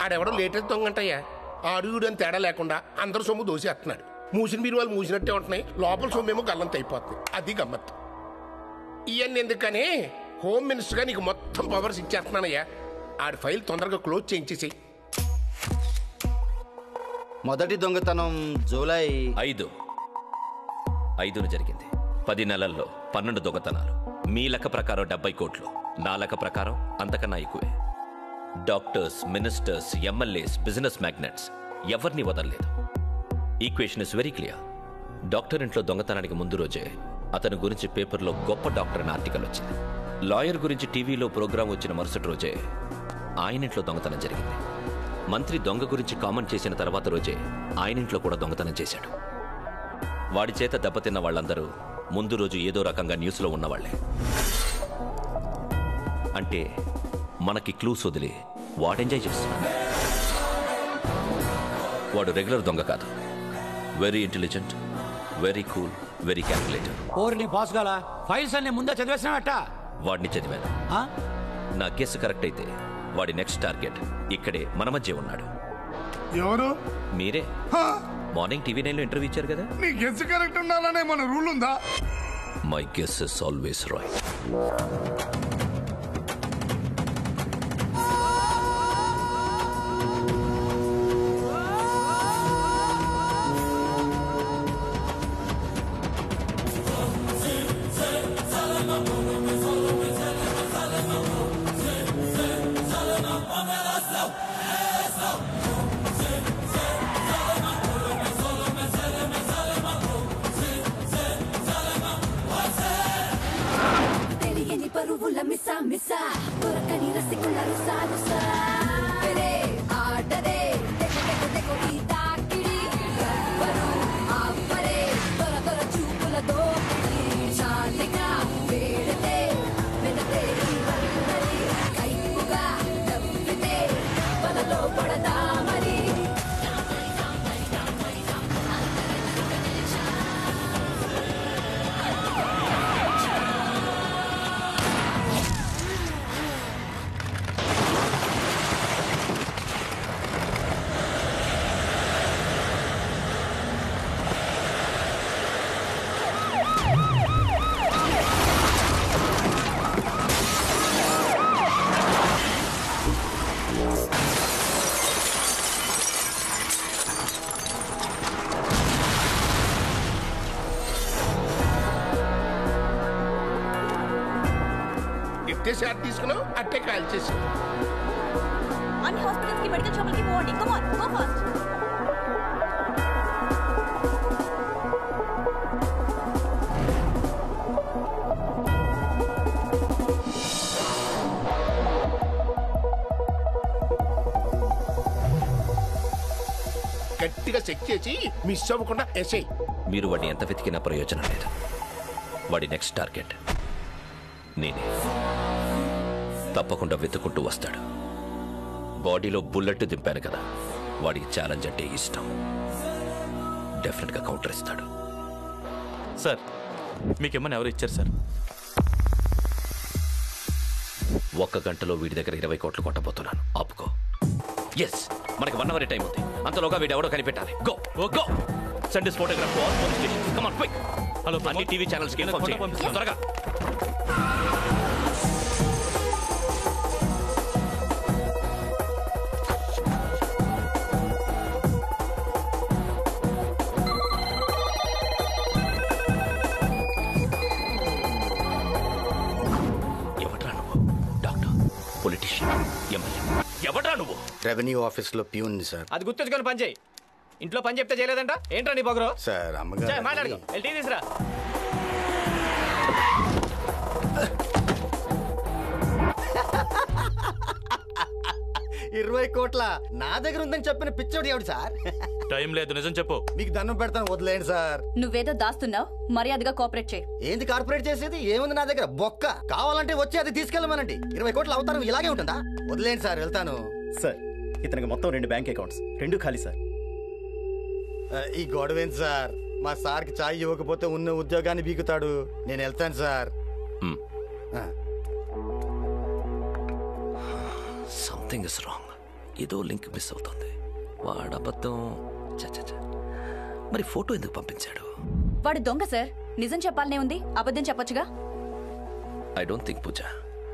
ఆడెవడో లేటెస్ట్ దొంగంటయ్యా. ఆడుగుడు అని తేడా లేకుండా అందరు సొమ్ము దోసేస్తున్నాడు. మూసిన మీరు వాళ్ళు మూసినట్టే ఉంటున్నాయి, లోపల సొమ్మేమో గల్లంత అయిపోతుంది. అది గమ్మత్తు. ఇవన్నీ ఎందుకని హోమ్ మినిస్టర్గా నీకు మొత్తం పవర్స్ ఇచ్చేస్తున్నానయ్యా. ఆడి ఫైల్ తొందరగా క్లోజ్ చేయించేసి. మొదటి దొంగతనం జూలై 5న జరిగింది. 10 నెలల్లో 12 దొంగతనాలు. మీ లెక్క ప్రకారం 70 కోట్లు, నా లెక్క ప్రకారం అంతకన్నా ఎక్కువే. Doctors, ministers, MLAs, business magnets ఎవరిని వదలలేదు. Equation is very clear. Doctor ఇంట్లో దొంగతనానికి ముందు రోజే అతని గురించి పేపర్లో గొప్ప డాక్టర్ అని ఆర్టికల్ వచ్చింది. లాయర్ గురించి టీవీలో ప్రోగ్రాం వచ్చిన మరుసటి రోజే ఆయన ఇంట్లో దొంగతనం జరిగింది. మంత్రి దొంగ గురించి కామెంట్ చేసిన తర్వాత రోజే ఆయన ఇంట్లో కూడా దొంగతనం చేశాడు. వాడి చేత దెబ్బతిన్న వాళ్ళందరూ ముందు రోజు ఏదో రకంగా న్యూస్లో ఉన్నవాళ్లే. అంటే మనకి క్లూస్ వదిలి వాడు ఎంజాయ్ చేస్తున్నాడు. వాడు రెగ్యులర్ దొంగ కాదు. Very intelligent, very cool, very calculator. ఓరిని పాస్ గాలా ఫైల్స్ అన్ని ముందే చదివేసినట్ట. వాడిని చదివాను. నా గెస్ కరెక్ట్ అయితే వాడి నెక్స్ట్ టార్గెట్ ఇక్కడే మన మధ్య ఉన్నాడు. ఎవరు? మీరే. మార్నింగ్ టీవీ 9లో ఇంటర్వ్యూ ఇచ్చారు కదా. నీ గెస్ కరెక్ట్ ఉండాలనే మన రూల్ ఉందా? My guess is always right. Shot తీసుకున్నావు, అట్టే కాల్ చేసి అన్ని హాస్పిటల్స్ కి మెడికల్ షాపులకి పోండి. Come on, go fast. గట్టిగా చెక్ చేసి మిస్ అవ్వకుండా ఎస్ఐ. మీరు వాడిని ఎంత వెతికినా ప్రయోజనం లేదు. వాడి నెక్స్ట్ టార్గెట్ నేనే. తప్పకుండా వెతుకుంటూ వస్తాడు. బాడీలో బుల్లెట్ దింపాను కదా, వాడికి ఛాలెంజ్ అంటే ఇష్టం. డెఫినెట్గా కౌంటర్ ఇస్తాడు. సార్ మీకేమన్నా ఎవరు ఇచ్చారు సార్? 1 గంటలో వీడి దగ్గర 20 కోట్లు కొట్టబోతున్నాను. ఆపుకో. ఎస్, మనకి 1 అవర్ టైం ఉంది. అంతలోగా వీడు ఎవడో కనిపెట్టాలి. Go go send this photograph to all police station. Come on quick. Hello, అన్ని టీవీ ఛానల్స్ కి ఇన్ఫార్మ్ చేయండి త్వరగా. ఎవడ్రా నువ్వు? రెవెన్యూ ఆఫీస్ లో ప్యూన్ సార్. అది గుర్తుంచుకొని పని చేయి. ఇంట్లో పని చెప్తే చేయలేదంట. ఏంట్రా నీ పొగరు? సార్ అమ్మగారు మాట్లాడుకో. టీ తీసురా. 20 కోట్ల నా దగ్గర ఉందని చెప్పిన పిచ్చోడు ఎవడు సార్? టైం లేదు, నిజం చెప్పు. మీకు దండం పెడతాను, వదిలేండి సార్. నువ్వేదో దాస్తున్నావు, మర్యాదగా కోఆపరేట్ చేయి. ఏంది కార్పొరేట్ చేసేది? ఏముంది నా దగ్గర? బొక్క. కావాలంటే వచ్చి అది తీసుకెళ్ళమనండి. 20 కోట్ల అవతారం ఇలాగే ఉంటుందా? వదిలేండి సార్, వెళ్తాను. సార్ ఇతనికి మొత్తం 2 బ్యాంక్ అకౌంట్స్, 2 ఖాళీ సార్. ఈ గొడవేంటి సార్? మా సార్కి చాయ్ ఇవ్వకపోతే ఉన్న ఉద్యోగాన్ని బీకుతాడు. నేను వెళ్తాను సార్. Something is wrong. ఏదో లింక్ మిస్ అవుతుంది. వాడు అబద్ధం. మరి ఫోటో ఎందుకు పంపించాడు? వాడు దొంగ సార్. నిజం చెప్పాలనే ఉంది, అబద్ధం చెప్పొచ్చుగా. ఐ డోంట్ థింక్ పూజ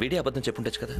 వీడే అబద్ధం చెప్పుండొచ్చు కదా.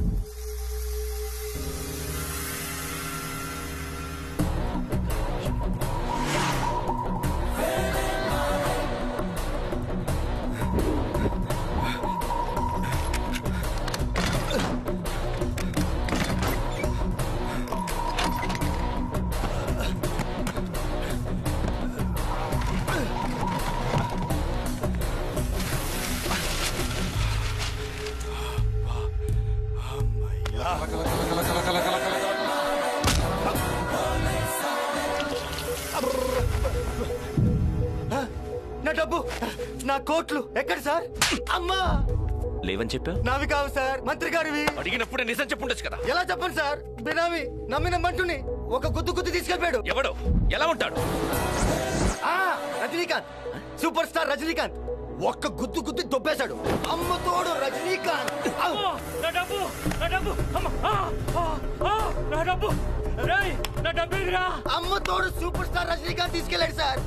నా డబ్బు, నా కోట్లు ఎక్కడ సార్? అమ్మా, లేవని చెప్పా. నావి కావు సార్, మంత్రి గారివి. అడిగినప్పుడే నిజం చెప్పుండొచ్చు కదా. ఎలా చెప్పండి సార్? బినామీ నమ్మిన మంటుని ఒక గుద్దు తీసుకెళ్ళిపోయాడు. ఎవడో ఎలా ఉంటాడు? Rajinikanth, super star Rajinikanth. ఒక్క గుద్దు దొబ్బేశాడు. అమ్మ తోడు రజనీకాంత్. అమ్మ తోడు సూపర్ స్టార్ రజనీకాంత్ తీసుకెళ్ళాడు సార్.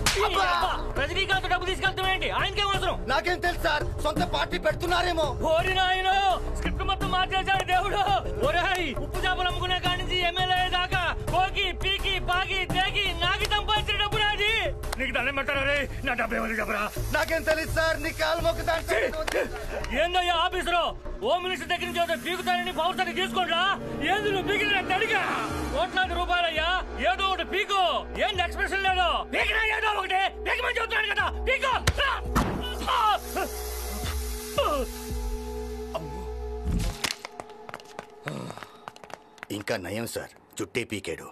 రజనీకాంత్ డబ్బు తీసుకెళ్తామేంటి? ఆయనకేం అవసరం? నాకేం తెలుసు సార్, సొంత పార్టీ పెడుతున్నారేమో. ఓరి నాయనో, స్క్రిప్ట్ మొత్తం మార్చేశాడు దేవుడు. ఒరేయ్, ఉప్పు చేపలు అమ్ముకునే కాడి నుంచి ఎమ్మెల్యే దాకా కోకి పీకి పాకి తేకి నాకి సంపాదించిన డబ్బు నాది. నీకు దండం పెట్టారా? నా డబ్బు ఎవరు చెప్పరా? నాకేం తెలుసు సార్, నీ కాలు మొక్కుతాను. ఏందయ్యా ఆఫీసులో హోమ్ మినిస్టర్ దగ్గర నుంచి పీకుతానని పవర్ సర్టి తీసుకోండి. ఏది నువ్వు పీకిన తడిగా కోట్లాది రూపాయలయ్యా. ఏదో ఒకటి పీకు. ఏం ఎక్స్ప్రెషన్ లేదు. పీకినా ఏదో ఒకటి పీకమని చెబుతున్నాను కదా. పీకు. ఇంకా నయం సార్, చుట్టే పీకాడు.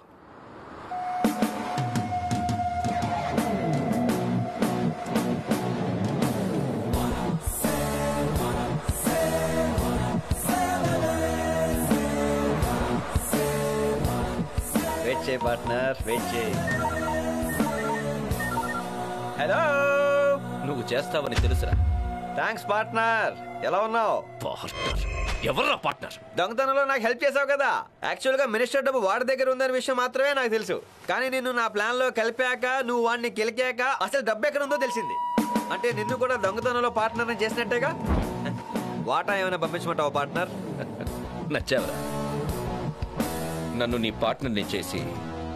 వెయిట్ చేయి పార్ట్నర్, వెయిట్ చేయి. హలో, నువ్వు చేస్తావని తెలుసురా. Thanks partner. ఎలా ఉన్నావు? పార్ట్నర్? ఎవర్రా పార్ట్నర్? దొంగతనంలో నాకు హెల్ప్ చేసావు కదా. యాక్చువల్ గా మినిస్టర్ డబ్బు వాడి దగ్గర ఉందనే విషయం మాత్రమే నాకు తెలుసు. కానీ నిన్ను నా ప్లాన్ లో కలిపాక, నువ్వు వాడిని కెలికాక అసలు డబ్బు ఎక్కడ ఉందో తెలిసింది. అంటే నిన్ను కూడా దొంగతనంలో పార్ట్నర్ చేసినట్టేగా. వాటా ఏమైనా పంపించమంటావా పార్ట్నర్? నచ్చావరా? నన్ను నీ పార్ట్నర్ని చేసి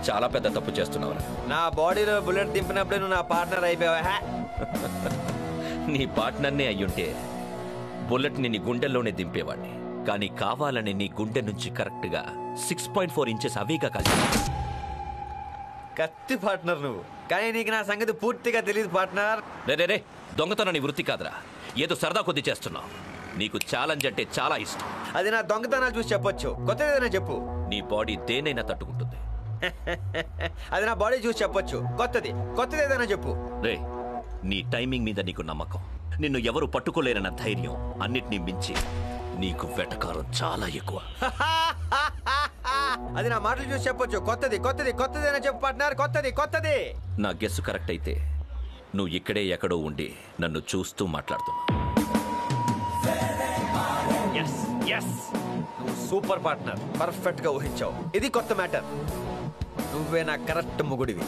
చాలా పెద్ద తప్పు చేస్తున్నావురా. నా బాడీలో బుల్లెట్ దింపినప్పుడే నువ్వు నా పార్ట్నర్ అయిపోయావా? నీ పార్ట్నర్నే అయ్యుంటే బుల్లెట్ని నీ గుండెల్లోనే దింపేవాడిని. కానీ కావాలని నీ గుండె నుంచి కరెక్ట్గా 6.4 ఇంచెస్ అవేగా కలిసి. కత్తి పార్ట్నర్ నువ్వు, కానీ నీకు నా సంగతి పూర్తిగా తెలియదు పార్ట్నర్. రే, దొంగతనం నీ వృత్తి కాదురా. ఏదో సరదా కొద్ది చేస్తున్నావు. నీకు ఛాలెంజ్ అంటే చాలా ఇష్టం. అది నా దొంగతనాలు చూసి చెప్పొచ్చు. కొత్తదేదైనా చెప్పు. నీ బాడీ దేనైనా తట్టుకుంటుంది. అది నా బాడీ చూసి చెప్పొచ్చు. కొత్తది ఏదైనా చెప్పు. రే, నీ టైమింగ్ మీద నీకు నమ్మకం, నిన్ను ఎవరు పట్టుకోలేరన్న ధైర్యం అన్నిటినీ మించి నీకు వెటకారం చాలా ఎక్కువ. అది నా మాటలు చూసి చెప్పొచ్చు. కొత్తదేనా చెప్పు పార్ట్నర్. కొత్తది. నా గెస్ కరెక్ట్ అయితే నువ్వు ఇక్కడే ఎక్కడో ఉండి నన్ను చూస్తూ మాట్లాడుతున్నావు. నువ్వు సూపర్ పార్ట్నర్. పర్ఫెక్ట్ గా ఊహించావు. ఇది కొత్త మ్యాటర్. నువ్వే నా కరెక్ట్ మొగుడివి.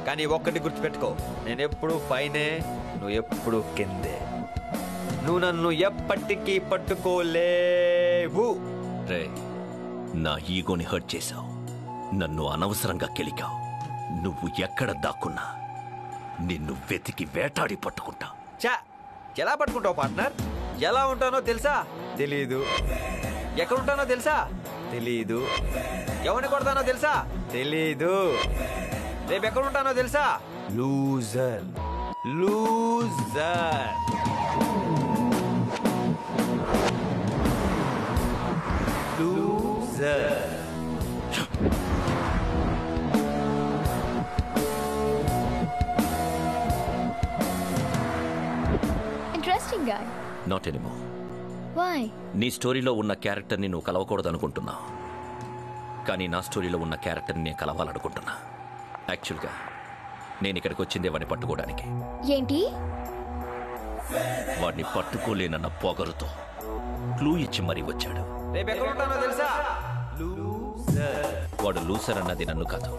కానీ ఒక్కటి గుర్తుపెట్టుకో, నేను ఎప్పుడు పైనే, నువ్వు ఎప్పుడు కిందే. నువ్వు నన్ను ఎప్పటికీ పట్టుకోలేవు. రే, నా ఈగోని హర్ట్ చేశావు. నన్ను అనవసరంగా కెలికావు. నువ్వు ఎక్కడ దాక్కున్నా నిన్ను వెతికి వేటాడి పట్టుకుంటా. ఎలా పట్టుకుంటావు పార్ట్నర్? ఎలా ఉంటానో తెలుసా? తెలీదు. ఎక్కడ ఉంటానో తెలుసా? తెలీదు. ఎవరిని కొడతానో తెలుసా? తెలీదు. రేపు ఎక్కడ ఉంటానో తెలుసా? Loser. Interesting guy. Not anymore. Why? నీ స్టోరీలో ఉన్న క్యారెక్టర్ని నువ్వు కలవకూడదు అనుకుంటున్నా. కానీ నా స్టోరీలో ఉన్న క్యారెక్టర్ని నేను కలవాలనుకుంటున్నా. యాక్చువల్గా నేను ఇక్కడికి వచ్చిందే వాడిని పట్టుకోవడానికి. ఏంటి? వాడిని పట్టుకోలేనన్న పొగరుతో క్లూ ఇచ్చి మరీ వచ్చాడు. రేపు ఎక్కడ ఉంటానో తెలుసా? వాడు లూసర్ అన్నది నన్ను కాదు,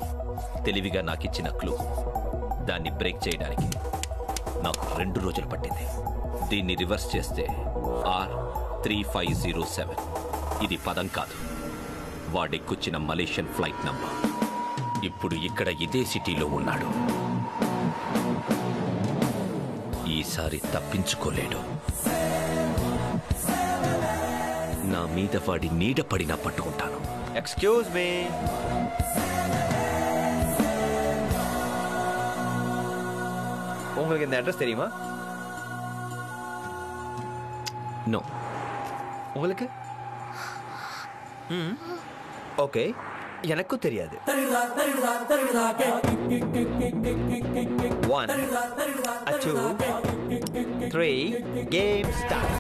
తెలివిగా నాకిచ్చిన క్లూ. దాన్ని బ్రేక్ చేయడానికి నాకు 2 రోజులు పట్టింది. దీన్ని రివర్స్ చేస్తే R3507. ఇది పదం కాదు, వాడెక్కుచ్చిన మలేషియన్ ఫ్లైట్ నంబర్. ఇప్పుడు ఇక్కడ ఇదే సిటీలో ఉన్నాడు. ఈసారి తప్పించుకోలేడు. నా మీద వాడి నీడ పడినా పట్టుకుంటాను. ఎక్స్క్యూజ్ మీ, உங்களுக்கு இந்த அட்ரஸ் தெரியுமா? నో. உங்களுக்கு? ஓகே, எனக்கும் தெரியாது. 1 2 3 கேம் ஸ்டார்ட்.